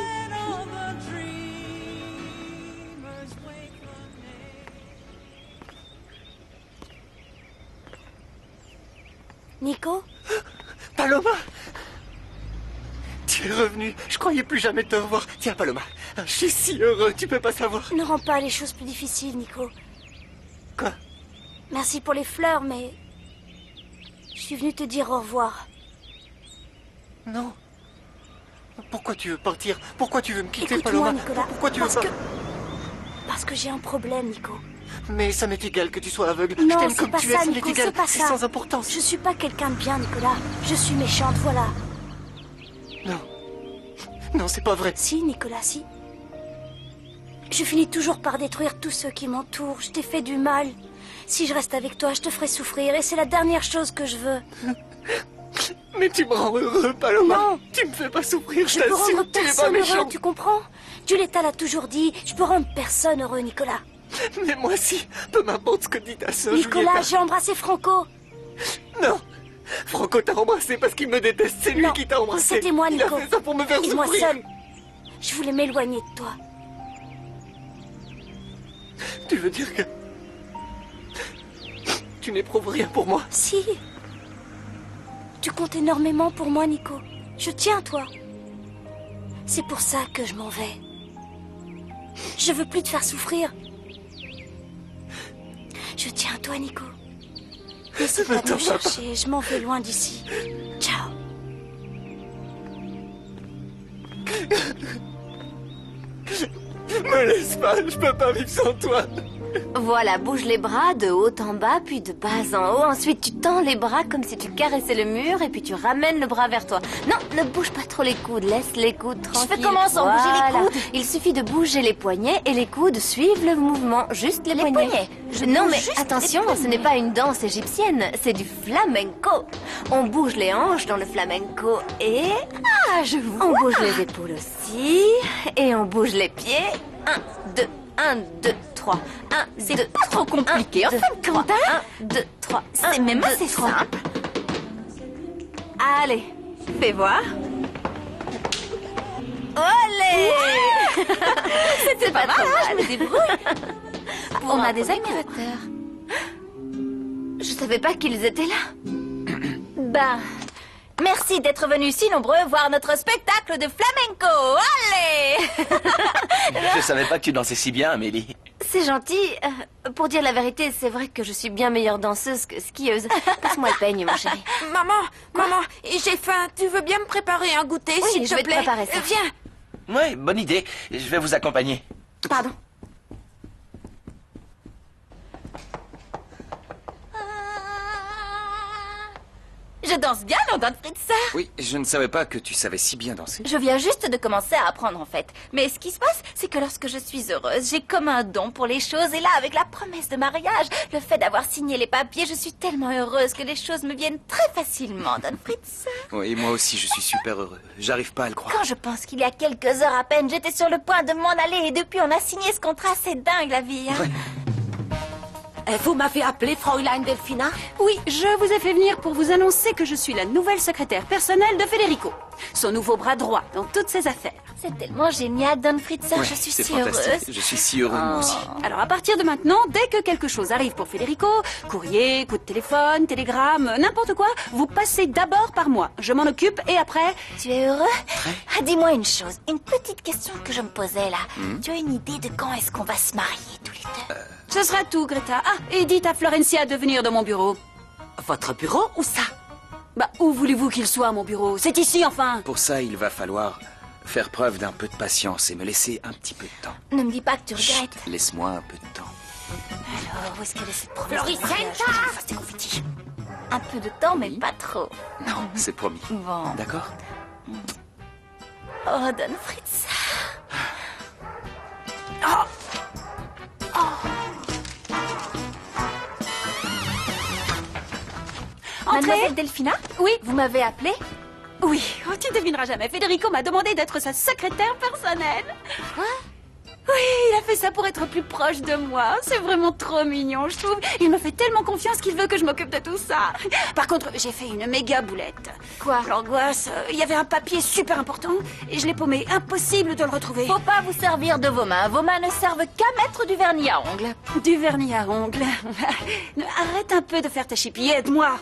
Nico? Paloma! Tu es revenu. Je croyais plus jamais te revoir. Tiens, Paloma, je suis si heureux, tu peux pas savoir. Ne rends pas les choses plus difficiles, Nico. Quoi? Merci pour les fleurs, mais... Je suis venue te dire au revoir. Non. Pourquoi tu veux partir? Pourquoi tu veux me quitter, Écoute-moi, Paloma? Nicolas. Pourquoi tu veux pas... Parce que j'ai un problème, Nico. Mais ça m'est égal que tu sois aveugle. Je Non, t'aime c'est comme pas tu es, ça, ça m'est Nico, égal. c'est pas C'est ça. sans importance. Je suis pas quelqu'un de bien, Nicolas. Je suis méchante, voilà. Non. Non, c'est pas vrai. Si, Nicolas, si. Je finis toujours par détruire tous ceux qui m'entourent. Je t'ai fait du mal. Si je reste avec toi, je te ferai souffrir et c'est la dernière chose que je veux. Mais tu me rends heureux, Paloma. Non. Tu me fais pas souffrir, je Je peux t'assure. rendre Tu es pas personne méchant. heureux, tu comprends? Julieta l'a toujours dit. Je peux rendre personne heureux, Nicolas. Mais moi aussi, peu m'importe ce que dit ta sœur Nicolas, Julieta. j'ai embrassé Franco. Non. Franco t'a embrassé parce qu'il me déteste. C'est lui Non, qui t'a embrassé. c'était moi, Nico. Il a fait ça pour me faire Laisse-moi souffrir. seule. Je voulais m'éloigner de toi. Tu veux dire que... Tu n'éprouves rien pour moi? Si. Tu comptes énormément pour moi, Nico. Je tiens à toi. C'est pour ça que je m'en vais. Je veux plus te faire souffrir. Je tiens à toi, Nico. N'essaie pas de me chercher, je m'en vais loin d'ici. Ciao. Me laisse pas, je peux pas vivre sans toi. Voilà, bouge les bras de haut en bas, puis de bas en haut. Ensuite, tu tends les bras comme si tu caressais le mur, et puis tu ramènes le bras vers toi. Non, ne bouge pas trop les coudes, laisse les coudes tranquilles. fais comment sans bouger les Voilà. coudes? Il suffit de bouger les poignets et les coudes suivent le mouvement. Juste les poignets. Non, bouge mais juste attention, les ce n'est pas une danse égyptienne, c'est du flamenco. On bouge les hanches dans le flamenco et... Ah, je vois. On bouge les épaules aussi, et on bouge les pieds. 1, 2, 3. 1, C'est pas trop compliqué, en fin de compte, hein? 1, 2, 3. C'est même assez simple. Allez, fais voir. Olé! C'était pas trop mal, mal. je me débrouille. On a des premier animateurs. Je savais pas qu'ils étaient là. Ben, merci d'être venus si nombreux voir notre spectacle de flamenco. Allez! Je savais pas que tu dansais si bien, Amélie. C'est gentil. Pour dire la vérité, c'est vrai que je suis bien meilleure danseuse que skieuse. Passe-moi le peigne, mon chéri. Maman, j'ai faim. Tu veux bien me préparer un goûter, Oui, s'il je te vais te plaît? préparer ça. Viens. Oui, bonne idée. Je vais vous accompagner. Pardon. Je danse bien, London Fritz. Oui, je ne savais pas que tu savais si bien danser. Je viens juste de commencer à apprendre en fait. Mais ce qui se passe, c'est que lorsque je suis heureuse, j'ai comme un don pour les choses. Et là, avec la promesse de mariage, le fait d'avoir signé les papiers, je suis tellement heureuse que les choses me viennent très facilement, Don Fritz. Oui, moi aussi, je suis super heureux. J'arrive pas à le croire. Quand je pense qu'il y a quelques heures à peine, j'étais sur le point de m'en aller. Et depuis, on a signé ce contrat. C'est dingue, la vie. Hein. Vous m'avez appelé, Fräulein Delphina? Oui, je vous ai fait venir pour vous annoncer que je suis la nouvelle secrétaire personnelle de Federico. Son nouveau bras droit dans toutes ses affaires. C'est tellement génial, Don Fritz. Ouais, Je suis c'est si fantastique. heureuse. Je suis si heureux, moi aussi. Alors à partir de maintenant, dès que quelque chose arrive pour Federico, courrier, coup de téléphone, télégramme, n'importe quoi, vous passez d'abord par moi. Je m'en occupe et après... Tu es heureux? Ah, dis-moi une chose, une petite question que je me posais là. Tu as une idée de quand est-ce qu'on va se marier tous les deux? Ce sera tout, Greta. Ah, et dites à Florencia de venir dans mon bureau. Votre bureau, où ça? Bah, où voulez-vous qu'il soit, mon bureau? C'est ici, enfin. Pour ça, il va falloir faire preuve d'un peu de patience et me laisser un petit peu de temps. Ne me dis pas que tu Chut, regrettes. laisse-moi un peu de temps. Alors, où est-ce qu'elle est cette promesse? Floricenta! Je veux qu'on fasse des confettis. Un peu de temps, mais pas trop. Non, c'est promis. Bon. D'accord? Oh, Don Fritz. Entrez. Mademoiselle Delphina? Oui. Vous m'avez appelé? Oui, oh, tu ne devineras jamais. Federico m'a demandé d'être sa secrétaire personnelle. Oui, il a fait ça pour être plus proche de moi. C'est vraiment trop mignon, je trouve. Il me fait tellement confiance qu'il veut que je m'occupe de tout ça. Par contre, j'ai fait une méga boulette. Quoi? L'angoisse, il y avait un papier super important et je l'ai paumé. Impossible de le retrouver. Faut pas vous servir de vos mains. Vos mains ne servent qu'à mettre du vernis à ongles. Du vernis à ongles. Arrête un peu de faire ta chipie, aide-moi.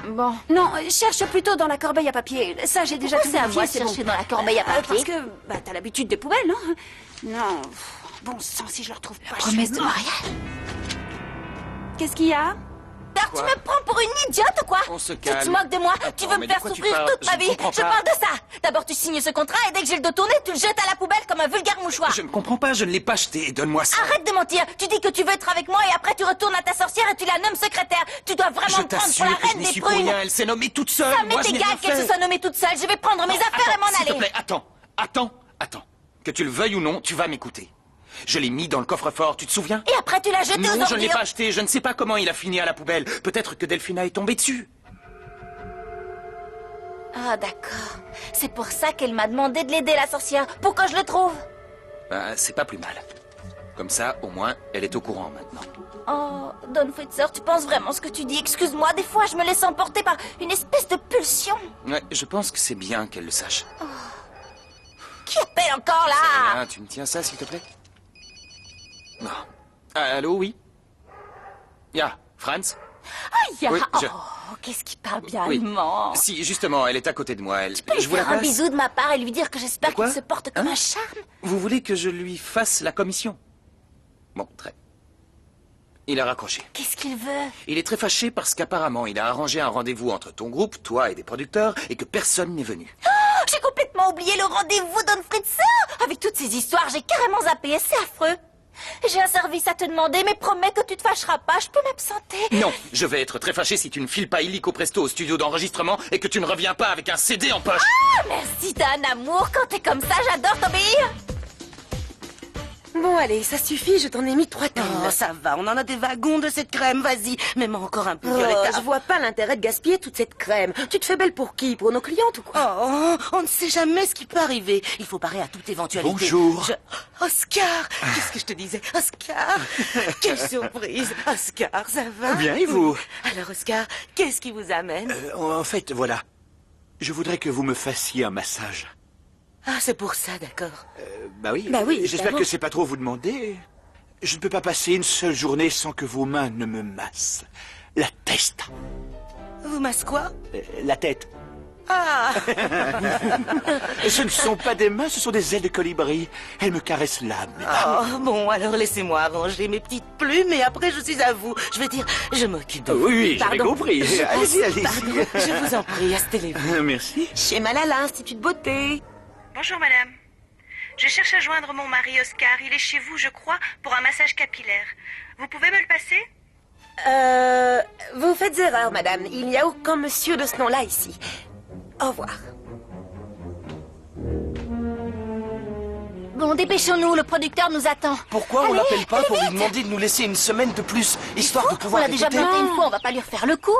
Bon. Non, cherche plutôt dans la corbeille à papier. Ça, j'ai déjà Pourquoi tout c'est à vérifié, moi de c'est chercher bon. dans la corbeille à papier? Parce que, bah, t'as l'habitude des poubelles, non? Non. Bon sang, si je le retrouve pas, Promesse je de suis morte. mariage. Qu'est-ce qu'il y a? Alors tu me prends pour une idiote ou quoi? On se Tu calme. te moques de moi? Tu Attends, veux me mais de faire quoi tu souffrir parles? toute ma Je vie? comprends Je pas. parle de ça. D'abord tu signes ce contrat et dès que j'ai le dos tourné, tu le jettes à la poubelle comme un vulgaire mouchoir. Je ne comprends pas, je ne l'ai pas acheté. Donne-moi ça. Arrête de mentir. Tu dis que tu veux être avec moi et après tu retournes à ta sorcière et tu la nommes secrétaire. Tu dois vraiment Je me prendre pour t'assure la que je reine n'y des suis pour prunes. rien. Elle s'est nommée toute seule. Ça Moi, m'est je n'ai égal rien qu'elle se fait. soit nommée toute seule. Je vais prendre mes affaires et m'en S'il te aller. plaît, attends. Que tu le veuilles ou non, tu vas m'écouter. Je l'ai mis dans le coffre-fort, tu te souviens? Et après tu l'as jeté aux Non, je ne l'ai ordures. pas acheté. Je ne sais pas comment il a fini à la poubelle. Peut-être que Delphina est tombée dessus. Ah d'accord. C'est pour ça qu'elle m'a demandé de l'aider la sorcière. Pour que je le trouve. Bah, c'est pas plus mal. Comme ça, au moins, elle est au courant maintenant. Oh, Don Fritzer, tu penses vraiment ce que tu dis? Excuse-moi, des fois je me laisse emporter par une espèce de pulsion. Ouais, je pense que c'est bien qu'elle le sache. Qui appelle encore là? Ah, tu me tiens ça, s'il te plaît? Non. Ah, allô, oui? Ya, Franz? Ah, ya. Oui, je- Oh, qu'est-ce qui parle bien Oui. allemand? Si, justement, elle est à côté de moi. Elle... Tu peux lui je vous la faire un passe. bisou de ma part et lui dire que j'espère De quoi qu'il se porte comme Hein un charme? Vous voulez que je lui fasse la commission? Bon, très. Il a raccroché. Qu'est-ce qu'il veut? Il est très fâché parce qu'apparemment, il a arrangé un rendez-vous entre ton groupe, toi et des producteurs, et que personne n'est venu. Oh, j'ai complètement oublié le rendez-vous, Don Fritzer! Avec toutes ces histoires, j'ai carrément zappé, c'est affreux. J'ai un service à te demander, mais promets que tu te fâcheras pas, je peux m'absenter. Non, je vais être très fâché si tu ne files pas illico presto au studio d'enregistrement et que tu ne reviens pas avec un CD en poche. Ah, merci, t'as un amour, quand t'es comme ça, j'adore t'obéir. Bon, allez, ça suffit, je t'en ai mis 3 tonnes. Oh, ça va, on en a des wagons de cette crème, vas-y. Mets-moi encore un peu, Violetta. Je vois pas l'intérêt de gaspiller toute cette crème. Tu te fais belle pour qui? Pour nos clientes ou quoi? Oh, on ne sait jamais ce qui peut arriver. Il faut parer à toute éventualité. Bonjour. Oscar, qu'est-ce que je te disais? Oscar, quelle surprise. Oscar, ça va? Bien, et vous? Alors, Oscar, qu'est-ce qui vous amène? En fait, voilà. Je voudrais que vous me fassiez un massage. Ah, c'est pour ça, d'accord. Bah oui. Bah oui, J'espère évidemment. que c'est pas trop vous demander. Je ne peux pas passer une seule journée sans que vos mains ne me massent. La testa. Vous masse quoi? La tête. Ah! Ce ne sont pas des mains, ce sont des ailes de colibri. Elles me caressent l'âme. Oh, bon, alors laissez-moi arranger mes petites plumes et après je suis à vous. Je veux dire, je m'occupe de vous. Oui, j'avais Pardon. compris. Allez-y, allez-y. Pardon, je vous en prie, installez-vous. Merci. Chez Malala, Institut de beauté. Bonjour madame. Je cherche à joindre mon mari Oscar. Il est chez vous, je crois, pour un massage capillaire. Vous pouvez me le passer? Vous faites erreur, madame. Il n'y a aucun monsieur de ce nom-là ici. Au revoir. Bon, dépêchons-nous, le producteur nous attend. Pourquoi on Allez, l'appelle pas allez pour lui vite. demander de nous laisser une semaine de plus, histoire de On pouvoir l'a déjà écouter? planté une fois, on va pas lui refaire le coup.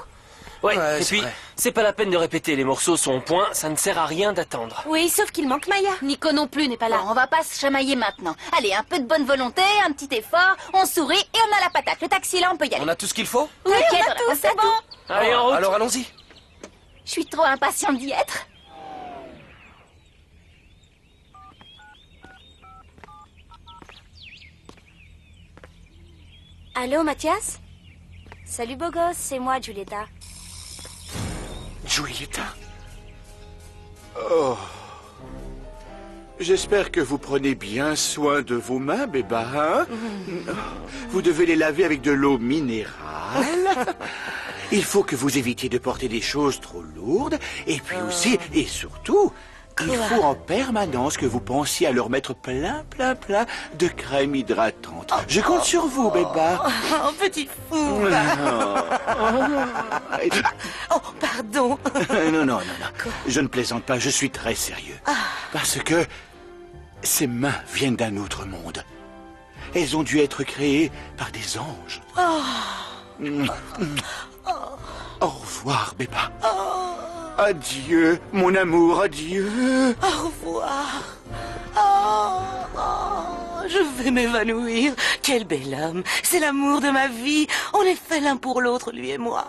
Ouais, Ouais, et c'est puis, vrai. c'est pas la peine de répéter, les morceaux sont au point, ça ne sert à rien d'attendre. Oui, sauf qu'il manque Maya. Nico non plus n'est pas là. On va pas se chamailler maintenant. Allez, un peu de bonne volonté, un petit effort, on sourit et on a la patate. Le taxi là, on peut y aller. On a tout ce qu'il faut? Oui, on a on a tout, pensé c'est à tout. Allez, en route. Alors allons-y. Je suis trop impatiente d'y être. Allô, Mathias? Salut, beau gosse, c'est moi, Giulietta. Giulietta. Oh. J'espère que vous prenez bien soin de vos mains, Béba, hein? Vous devez les laver avec de l'eau minérale. Il faut que vous évitiez de porter des choses trop lourdes. Et puis aussi, et surtout, il faut en permanence que vous pensiez à leur mettre plein de crème hydratante. Je compte sur vous, Béba. Oh, petit fou. Oh, pardon. Non. Je ne plaisante pas, je suis très sérieux. Parce que ces mains viennent d'un autre monde. Elles ont dû être créées par des anges. Au revoir, Béba. Adieu, mon amour, adieu. Au revoir. je vais m'évanouir. Quel bel homme. C'est l'amour de ma vie. On est fait l'un pour l'autre, lui et moi.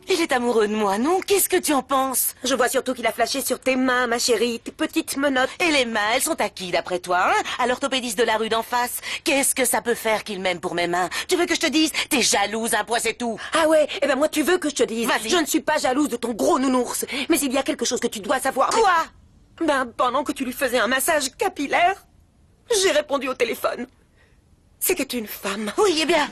Il est amoureux de moi, non? Qu'est-ce que tu en penses? Je vois surtout qu'il a flashé sur tes mains, ma chérie, tes petites menottes. Et les mains, elles sont à qui, d'après toi, hein? À l'orthopédiste de la rue d'en face. Qu'est-ce que ça peut faire qu'il m'aime pour mes mains? Tu veux que je te dise? T'es jalouse, un point, c'est tout. Ah ouais? Eh ben moi, tu veux que je te dise? Vas-y. Je ne suis pas jalouse de ton gros nounours. Mais il y a quelque chose que tu dois savoir. Quoi? Ben, pendant que tu lui faisais un massage capillaire, j'ai répondu au téléphone. C'était une femme. Oui, eh bien?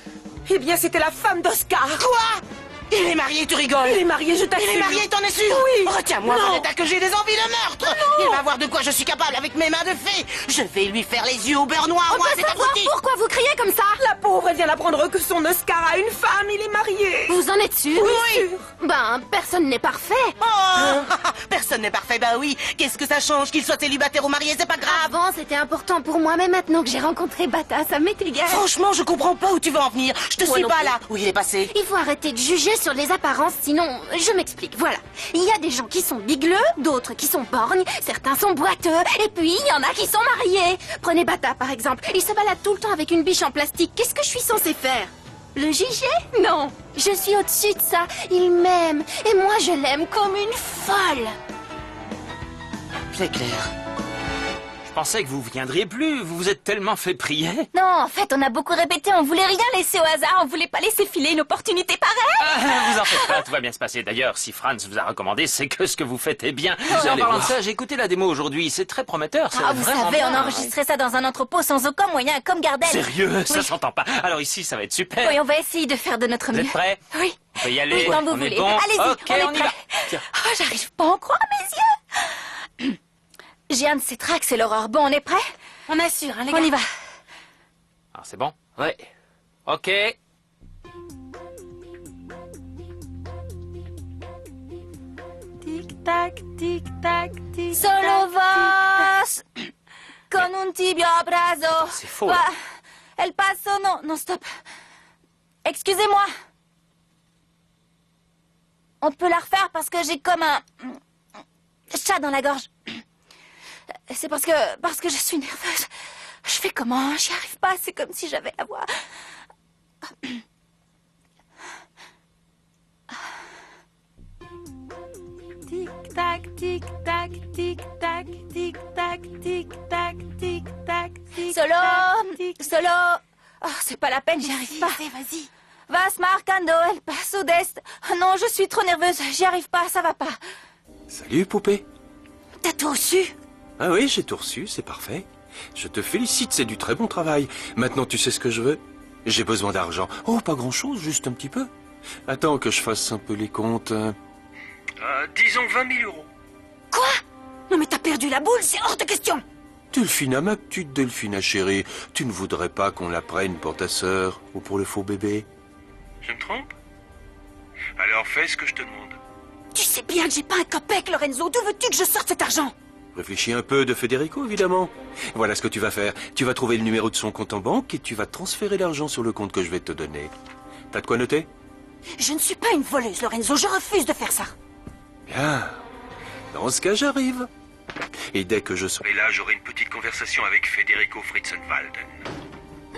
Eh bien, c'était la femme d'Oscar. Quoi? Il est marié, tu rigoles? Il est marié, je t'assure. Il est marié, t'en es sûr? Oui. Retiens-moi, Non. Vanetta, que j'ai des envies de meurtre. Non. Il va voir de quoi je suis capable avec mes mains de fée. Je vais lui faire les yeux au beurre noir, On moi, peut c'est ta savoir boutique. pourquoi vous criez comme ça? La pauvre, elle vient d'apprendre que son Oscar a une femme, il est marié. Vous en êtes sûr? Oui. Sûr. Ben, personne n'est parfait. Oh, personne n'est parfait, bah oui. Qu'est-ce que ça change qu'il soit célibataire ou marié, c'est pas grave. Avant, c'était important pour moi, mais maintenant que j'ai rencontré Bata, ça m'est égal. Franchement, je comprends pas où tu veux en venir. Je te Moi suis non pas plus. là. Où il est passé? Il faut arrêter de juger sur les apparences, sinon, je m'explique, voilà. Il y a des gens qui sont bigleux, d'autres qui sont borgnes, certains sont boiteux, et puis il y en a qui sont mariés. Prenez Bata, par exemple. Il se balade tout le temps avec une biche en plastique. Qu'est-ce que je suis censée faire? Le juger? Non. Je suis au-dessus de ça. Il m'aime, et moi je l'aime comme une folle. C'est clair. Je pensais que vous viendriez plus, vous vous êtes tellement fait prier. Non, en fait, on a beaucoup répété, on voulait rien laisser au hasard, on voulait pas laisser filer une opportunité pareille. Vous en faites pas, tout va bien se passer. D'ailleurs, si Franz vous a recommandé, c'est que ce que vous faites est bien. Vous En allez parlant de voir. ça, j'ai écouté la démo aujourd'hui, c'est très prometteur. c'est Ah, vous vraiment savez, bien. on enregistrait ça dans un entrepôt sans aucun moyen, comme Gardel. Sérieux, ça Oui. s'entend pas. Alors ici, ça va être super. Oui, on va essayer de faire de notre Vous mieux. êtes prêts? Oui. On peut y aller, Oui, quand vous on est voulez. bon. Allez-y, Ok, on est on y prêts. va. Tiens. Oh, j'arrive pas à en croire à mes yeux. J'ai un de ces tracks, c'est l'horreur. Bon, on est prêts? On assure, hein, les gars. On y va. Alors c'est bon? Ouais. Ok. Tic-tac, tic-tac, tic-tac. Solo vos con un tibio abrazo. C'est faux. Va. El paso, non, non, stop. Excusez-moi. On peut la refaire parce que j'ai comme un chat dans la gorge. C'est parce que je suis nerveuse. Je fais comment? J'y arrive pas. C'est comme si j'avais la voix. Tic-tac, tic-tac, tic-tac, tic-tac, tic-tac, tic-tac, tic-tac. Solo. Oh, c'est pas la peine, j'y arrive pas. Vas-y. Vas marcando el paso d'est. Oh non, je suis trop nerveuse. J'y arrive pas, ça va pas. Salut, poupée. T'as tout reçu? Ah oui, j'ai tout reçu, c'est parfait. Je te félicite, c'est du très bon travail. Maintenant, tu sais ce que je veux? J'ai besoin d'argent. Oh, pas grand-chose, juste un petit peu. Attends que je fasse un peu les comptes. Disons 20 000 euros. Quoi? Non mais t'as perdu la boule, c'est hors de question. Delphina, ma petite Delphina chérie, tu ne voudrais pas qu'on la prenne pour ta sœur ou pour le faux bébé? Je me trompe? Alors fais ce que je te demande. Tu sais bien que j'ai pas un copec, Lorenzo. D'où veux-tu que je sorte cet argent? Réfléchis un peu de Federico, évidemment. Voilà ce que tu vas faire. Tu vas trouver le numéro de son compte en banque et tu vas transférer l'argent sur le compte que je vais te donner. T'as de quoi noter? Je ne suis pas une voleuse, Lorenzo. Je refuse de faire ça. Bien. Dans ce cas, j'arrive. Et dès que je serai... Et là, j'aurai une petite conversation avec Federico Fritzenwalden.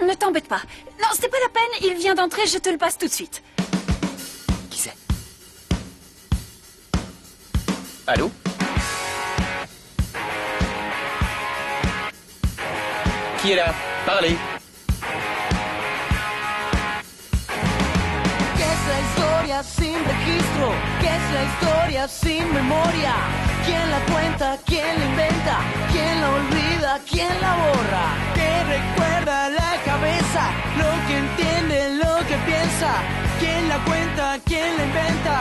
Ne t'embête pas. Non, c'est pas la peine. Il vient d'entrer, je te le passe tout de suite. Qui c'est? Allô? Qui est là? Parlez. ¿Qué es la historia sin registro? ¿Qué es la historia sin memoria? ¿Quién la cuenta? ¿Quién la inventa? ¿Quién la olvida? ¿Quién la borra? ¿Qué recuerda la cabeza? Lo que entiende, lo que piensa. ¿Quién la cuenta? ¿Quién la inventa?